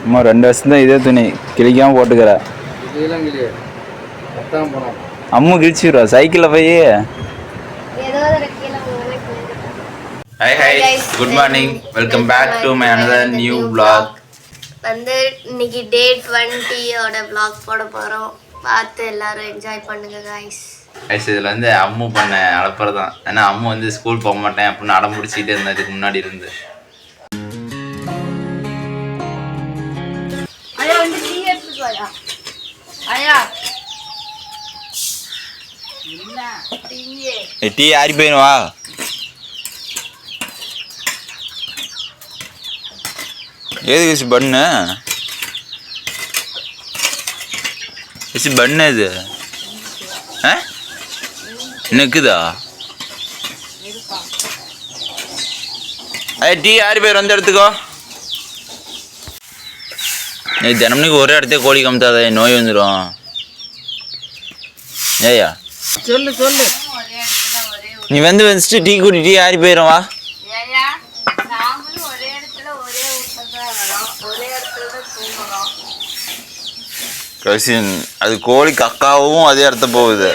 அம்மா 2 வருஷம் தான் இதே துணி கிழிக்காமல் போட்டுக்கிற. அம்மு கிழிச்சிடுவா சைக்கிளில் போய். Hi hi, good morning, welcome back to my another new vlog. வந்து இன்னைக்கு டே 20ஓட vlog போட போகிறோம். பார்த்து எல்லாரும் என்ஜாய் பண்ணுங்க காய்ஸ். இதில் வந்து அம்மு பண்ண அலப்பறை தான். ஏன்னா அம்மு வந்து ஸ்கூல் போக மாட்டேன் அப்படின்னு அடம் பிடிச்சிக்கிட்டே இருந்ததுக்கு முன்னாடி இருந்து. டீ ஆறி போயிடுவா. ஏது பண்ணு பண்ணு இது நிற்குதா? டீ ஆறி போயிரு, வந்து எடுத்துக்கோ. தினமணிக்கு ஒரே இடத்த கோழி கமுத்தாத, நோய் வந்துடும். ஏயா சொல்லு சொல்லு, நீ வந்து வச்சுட்டு டீ குடி, டீ ஆறி போயிடும். வா கசின், அது கோழி கக்காவும் அதே இடத்த போகுது.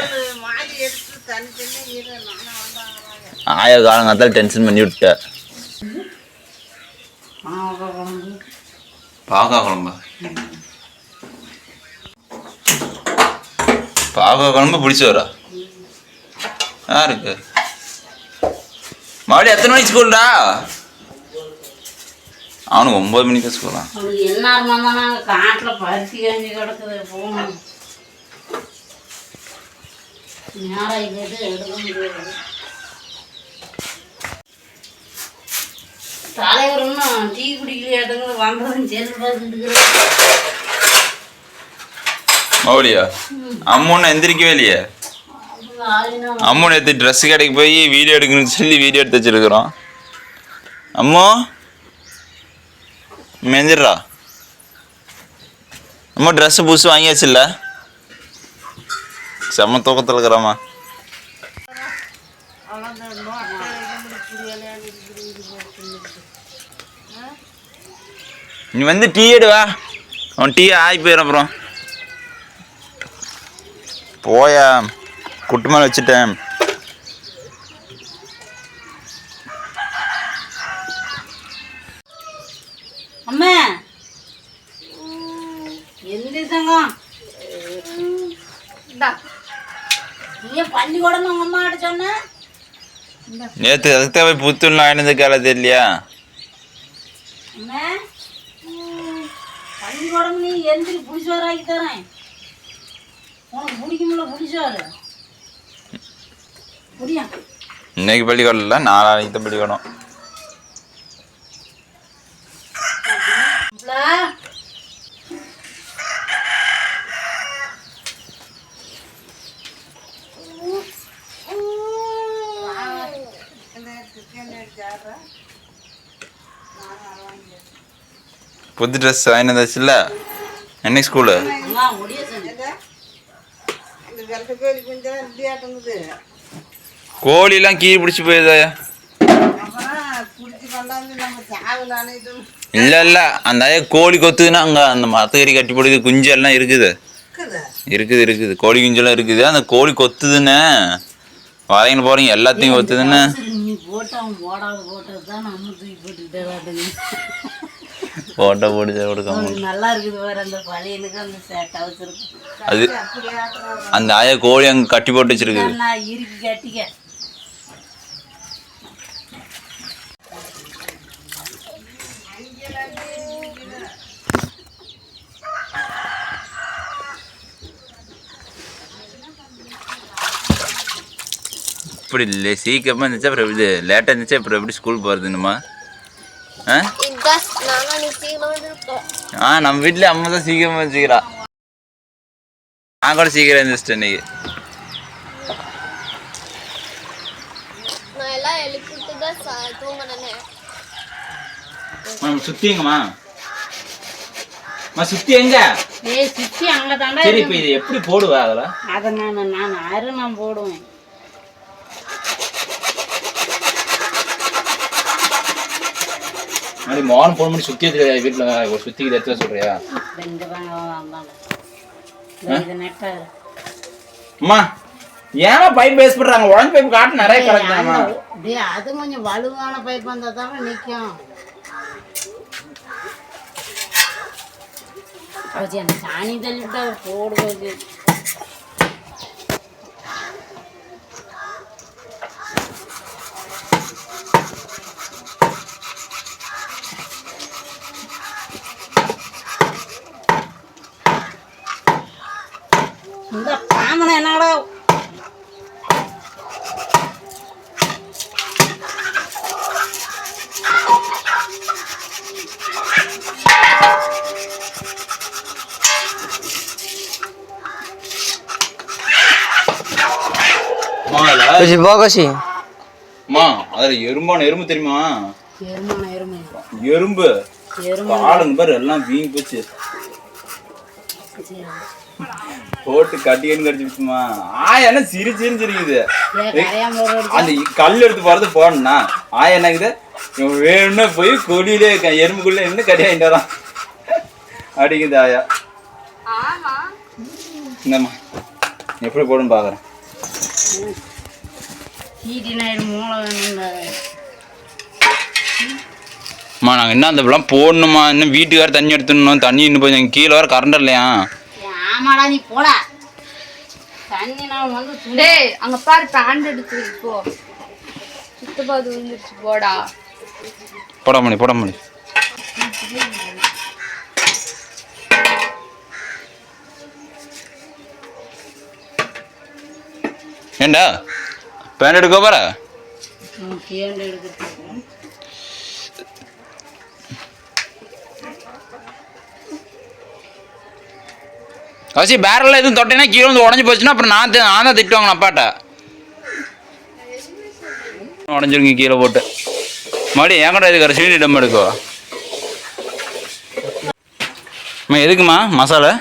ஆயா காலங்காத்தால டென்ஷன் பண்ணி விட்ட. பாகா குழம்பு, பாகா குழம்பு பிடிச்சி வரா யாருக்கு? மறுபடியும் எத்தனை மணிக்கு ஸ்கூல்டா? அவனுக்கு 9 மணிக்கு ஸ்கூலா? காட்டில் பருத்தி காஞ்சி கிடக்குது, போகணும். நேரம் எடுக்க முடியாது. தலைவர் இன்னும் டீ குடிக்கலையாட்டுங்க, வந்ததும் செல்லு பார்த்துட்டு. மௌலியா அம்மூன்னு எந்திரிக்கவே இல்லையே. அம்மு நேற்று ட்ரெஸ் கடைக்கு போய் வீடியோ எடுக்கணும்னு சொல்லி வீடியோ எடுத்து வச்சிருக்கிறோம். அம்மோ மெஞ்சிடுறா. அம்மா ட்ரெஸ்ஸு புதுசு வாங்கியாச்சுல்ல? செம்ம தூக்கத்தில் இருக்கிறாம்மா. நீ வந்து டீ எடுவா, அவன் டீ ஆகி போயிடும். அப்புறம் போயா, குட்டு மேலே வச்சுட்டேன். அம்மா எந்த தங்கம் நீ பள்ளிக்கூடம் உங்க அம்மா கிட்ட சொன்ன? நேற்று அதுக்கு போய் புத்துலாம் ஆயினது கால தெரியலையா? பள்ளிக்கூடம் நீ எந்திரி புளிச்சோறு ஆக்கி தரேன். உனக்கு பிடிக்கும்ல புளிச்சோறு? புரியா? இன்னைக்கு பள்ளிக்கூடம் இல்லை, நாளைக்கு தான் பள்ளிக்கூடம். புது ட்ரெஸ் வாங்கினதாச்சுல்ல? என்னைக்கு ஸ்கூலு? கோழிலாம் கீழே பிடிச்சி போயிருதாயா? இல்லை இல்லை, அந்த கோழி கொத்துதுன்னா அங்கே அந்த மரத்துக்கறி கட்டி போடுது, குஞ்சு எல்லாம் இருக்குது இருக்குது இருக்குது, கோழி குஞ்செல்லாம் இருக்குது. அந்த கோழி கொத்துதுன்னு வரைங்க போகிறீங்க, எல்லாத்தையும் கொத்துதுன்னு போட்டோ போட்டு கொடுக்காம நல்லா இருக்குது வேற. அந்த பழையனுக்கு அந்த அது அந்த ஆயா கோழி அங்கே கட்டி போட்டு வச்சிருக்குது. இருக்கு கட்டிக்க. இப்படி இல்லை, சீக்கிரமாக இருந்துச்சு அப்புறம் இது லேட்டாக இருந்துச்சு அப்புறம் எப்படி ஸ்கூல் போகிறதுன்னுமா? நம்ம வீட்டில் அம்மா தான் சீக்கிரமாக வச்சுக்கிறா. நான் கூட சீக்கிரம் இருந்துச்சிட்டேன் இன்னைக்கு. சுத்திங்கம்மா சுத்தி எங்க? சுத்தி அங்கதான்டா. சரி, இப்போ இது எப்படி போடுவா? அதெல்லாம் அதை நான் போடுவேன். அது மோகன் ஃபோன் பண்ணி சுற்றி வச்சுருக்கா வீட்டில் ஒரு சுற்றிக்கு எடுத்து வர சொல்கிறியா? அம்மா ஏன் பைப் பேஸ் பண்ணுறாங்க? உடஞ்சி பைப் காட்டு நிறைய கிடக்குதாம்மா. அது கொஞ்சம் வலுவான பைப் வந்தால் தானே நிற்கும். அந்த சாணி தள்ளிவிட்டா போடுவது. இந்த பாமனை என்னடா அதுல எறும்பான எறும்பு தெரியுமா? எறும்பு காலுங்க பாரு எல்லாம் வீங்கி போச்சு. போட்டு கட்டின்னு கடிச்சுமா ஆயா சிரிச்சுன்னு சிரிக்குது. அந்த கல் எடுத்து போறது போடணும்னா ஆயா என்னக்குது வேணும்னா போய் கொடியிலே எறும்புக்குள்ள இருந்து கட்டி வாங்கிட்டு வரான் அடிக்குது ஆயா. இந்தம்மா எப்படி போடுன்னு பாக்குறேன். அம்மா நாங்கள் என்ன அந்த இப்பெல்லாம் போடணுமா? இன்னும் வீட்டுக்கார தண்ணி எடுத்துடணும். தண்ணி இன்னும் போய் எங்கள் கீழே வர கரண்ட் இல்லையா? ஆமாடா நீ போடா தண்ணி. நான் வந்து அங்க பாரு பேண்ட் எடுத்து போ. சுத்தப்பாது விழுந்துருச்சு போடா. போட முடியும் போட முடியும். ஏண்டா பேண்ட் எடுக்க போற? அவசி பேரெல்லாம் எதுவும் தொட்டேன்னா கீழே வந்து உடஞ்சி போச்சுன்னா அப்புறம் நான் தான் திட்டுவாங்க அப்பாட்ட. உடஞ்சிருங்க கீழே போட்டு மறுபடியும் என் கூட இதுக்கு சீனி டம் எடுக்கோ. அம்மா எதுக்குமா மசாலா?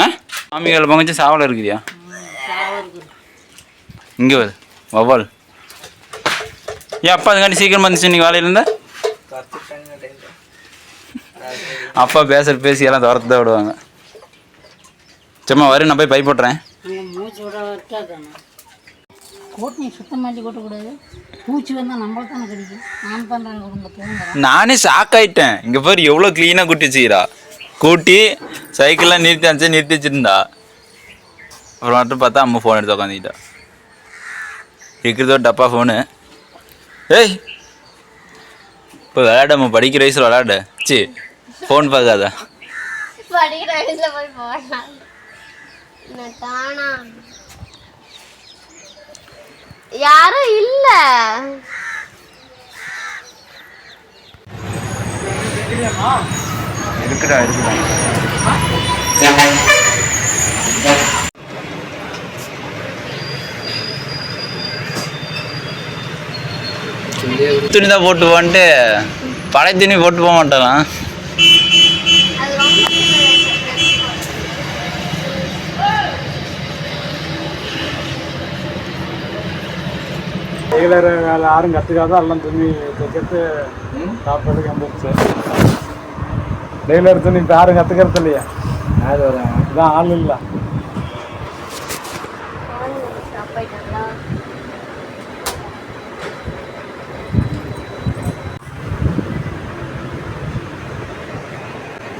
ஆ மாமிகள் பங்கச்சு சாவலை இருக்குதியா? இங்கே வருது வவ்வால். ஏன் அப்பா அதுக்காண்டி சீக்கிரம் வந்துச்சு இன்னைக்கு வேலையில இருந்தா? அப்பா பேசி எல்லாம் துரத்து தான் விடுவாங்க. சும்மா வரும் நான் போய் பைப் போட்டுறேன். பூச்சி வந்தால் நம்மளுக்கு தானே கிடைக்கும். நான் பண்ணுறேன் குடும்பத்தில். நானே ஷாக் ஆகிட்டேன். இங்கே பாரு எவ்வளோ க்ளீனாக கூட்டி வச்சுக்கிறா. கூட்டி சைக்கிள்லாம் நிறுத்தி வச்சுருந்தா. அப்புறம் மட்டும் பார்த்தா அம்மா ஃபோன் எடுத்து உட்காந்துக்கிட்டா. இருக்கிறதோ டப்பா ஃபோனு. ஏய் இப்போ விளையாடம்மா படிக்கிற வயசில் விளையாட. சி ஃபோன் பார்க்காத. படிக்கிற வயசுல போய் போடலாம். யாரும் இல்ல. இருக்குடா துணி தான் போட்டு போன்ட்டு பழைய துணி போட்டு போக மாட்டான். டெய்லர் வேலை யாரும் கற்றுக்காத எல்லாம் துணி தைக்கிறது சாப்பிட்றதுக்கு வந்துருச்சு. டெய்லர் துணி இப்போ யாரும் கற்றுக்கிறது இல்லையா? இதான் ஆள் இல்லை.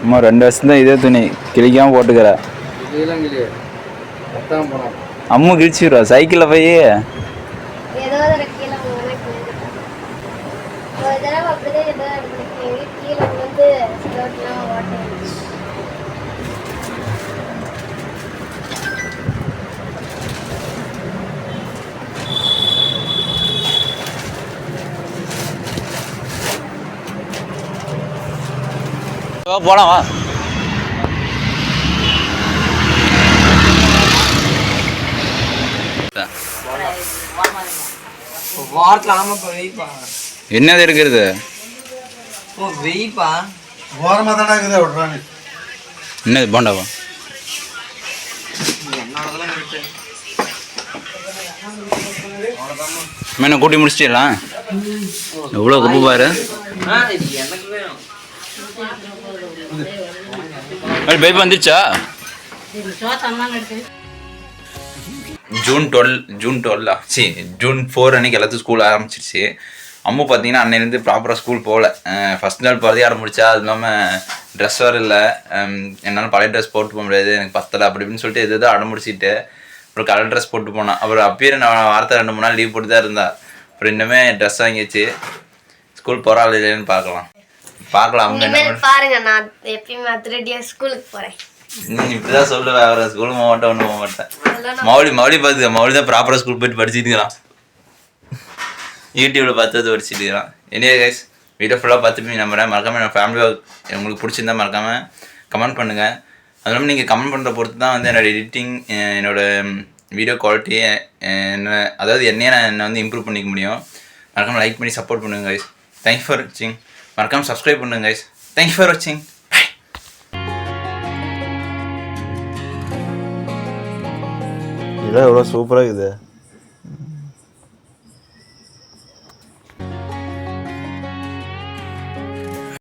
அம்மா 2 வருஷம் தான் இதே துணி கிழிக்காமல் போட்டுக்கிற. அம்மா கிழிச்சிடுவா சைக்கிளில் போய். போலாம் வா. என்னது இருக்கிறது? என்னது போண்டாவா? என்ன கூட்டி முடிச்சிடலாம். எவ்வளோ குப்பை பாரு. பைப் வந்துச்சா? ஜூன் 12 ஜூன் 4 அன்னைக்கு எல்லாத்துக்கும் ஸ்கூல் ஆரம்பிச்சிருச்சு. அம்மு பார்த்தீங்கன்னா அன்னையிலேருந்து ப்ராப்பராக ஸ்கூல் போகல. ஃபஸ்ட் நாள் போகிறதே ஆரம்பிச்சா. அது இல்லாமல் ட்ரெஸ் வேறு இல்லை. என்னால் பழைய ட்ரெஸ் போட்டு போக முடியாது, எனக்கு பத்தலை அப்படி இப்படின்னு சொல்லிட்டு எது அடம்பிடிச்சிட்டு அப்புறம் கலர் ட்ரெஸ் போட்டு போனான். அப்புறம் அப்பயே நான் வாரத்தை 2-3 நாள் லீவ் போட்டு தான் இருந்தா. அப்புறம் இன்னுமே ட்ரெஸ் வாங்கிச்சு. ஸ்கூல் போகிறா இல்லைன்னு பார்க்கலாம். அவங்க பாருங்க, நான் எப்பயுமே அதிரடியா ஸ்கூலுக்கு போறேன். இப்படிதான் சொல்லுவேன். அவரை ஸ்கூலுக்கு போக மாட்டேன், ஒன்றும் போக மாட்டேன். மௌலி பார்த்துக்க. மௌலி தான் ப்ராப்பராக ஸ்கூல் போயிட்டு படிச்சுட்டு இருக்கிறான். யூடியூப்ல பார்த்து படிச்சுட்டு இருக்கிறான். எனிவே கைஸ், வீடியோ ஃபுல்லாக பார்த்துட்டு நம்புறேன். மறக்காமல் என் ஃபேமிலியை உங்களுக்கு பிடிச்சிருந்தா மறக்காமல் கமெண்ட் பண்ணுங்கள். அது இல்லாமல் நீங்கள் கமெண்ட் பண்ணுற பொறுத்து தான் வந்து என்னோடய எடிட்டிங், என்னோடய வீடியோ குவாலிட்டி என்ன, அதாவது என்னையே நான் வந்து இம்ப்ரூவ் பண்ணிக்க முடியும். மறக்காமல் லைக் பண்ணி சப்போர்ட் பண்ணுங்கள் கைஸ். தேங்க்ஸ் ஃபார் வாட்சிங். மறக்காமல் சப்ஸ்கிரைப் பண்ணுங்கள் கைஸ். தேங்க்யூ ஃபார் வாட்சிங். இதெல்லாம் எவ்வளோ சூப்பராக இருக்குது.